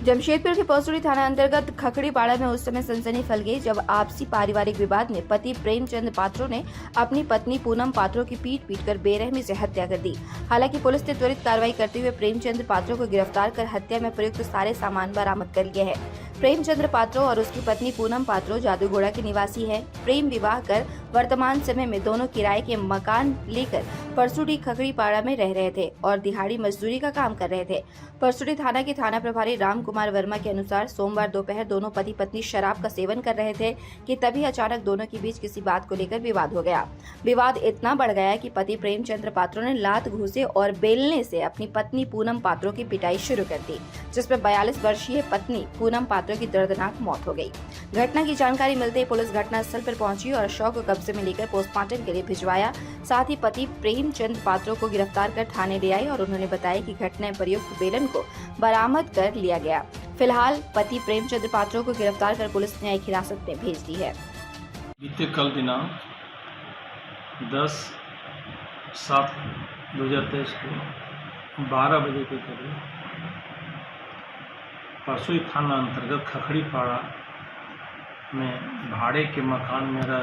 जमशेदपुर के पौसड़ी थाना अंतर्गत खखड़ीपाड़ा में उस समय सनसनी फैल गई जब आपसी पारिवारिक विवाद में पति प्रेमचंद पात्रों ने अपनी पत्नी पूनम पात्रों की पीट कर बेरहमी से हत्या कर दी। हालांकि पुलिस ने त्वरित कार्रवाई करते हुए प्रेमचंद पात्रों को गिरफ्तार कर हत्या में प्रयुक्त सारे सामान बरामद कर लिए हैं। प्रेमचंद्र पात्रों और उसकी पत्नी पूनम पात्रों जादूगोड़ा के निवासी है। प्रेम विवाह कर वर्तमान समय में दोनों किराए के मकान लेकर परसुडी खखड़ीपाड़ा में रह रहे थे और दिहाड़ी मजदूरी का काम कर रहे थे। परसुडी थाना के थाना प्रभारी राम कुमार वर्मा के अनुसार सोमवार दोपहर दोनों पति पत्नी शराब का सेवन कर रहे थे कि तभी अचानक दोनों के बीच किसी बात को लेकर विवाद हो गया। विवाद इतना बढ़ गया कि पति प्रेमचंद्र पात्रों ने लात घूसे और बेलने से अपनी पत्नी पूनम पात्रों की पिटाई शुरू कर दी, जिसमें 42 वर्षीय पत्नी पूनम पात्रों की दर्दनाक मौत हो गई। घटना की जानकारी मिलते ही पुलिस घटनास्थल पर पहुंची और शव को कब्जे में लेकर पोस्टमार्टम के लिए भिजवाया। साथ ही पति प्रेमचंद पात्रों को गिरफ्तार कर थाने ले आई और उन्होंने बताया कि घटना में प्रयुक्त बेलन को बरामद कर लिया गया। फिलहाल पति प्रेमचंद पात्रों को गिरफ्तार कर पुलिस न्यायिक हिरासत में भेज दी है। बीते कल दिनांक 10/7/2023 को 12 बजे के करीब परसुई थाना अंतर्गत खखड़ीपाड़ा में भाड़े के मकान में रह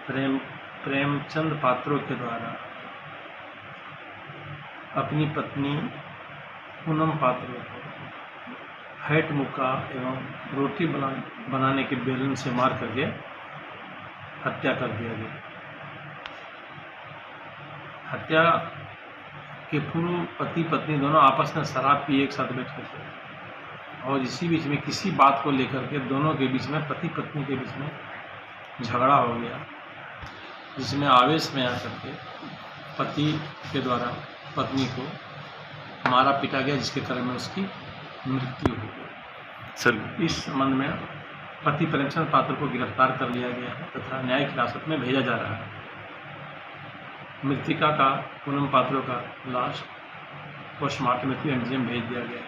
रहे प्रेमचंद पात्रों के द्वारा अपनी पत्नी पूनम पात्रों को हैट मुक्का एवं रोटी बनाने के बेलन से मार करके हत्या कर दिया गया। हत्या के पूर्व पति पत्नी दोनों आपस में शराब पी एक साथ बैठ कर और इसी बीच में किसी बात को लेकर के दोनों के बीच में पति पत्नी के बीच में झगड़ा हो गया, जिसमें आवेश में आकर के पति के द्वारा पत्नी को मारा पीटा गया, जिसके कारण में उसकी मृत्यु हो गई। सर, इस संबंध में पति प्रेमचंद पात्र को गिरफ्तार कर लिया गया है तथा न्यायिक हिरासत में भेजा जा रहा है। मृतिका का पूनम पात्रों का लाश पोस्टमार्टम हेतु एमजीएम भेज दिया गया है।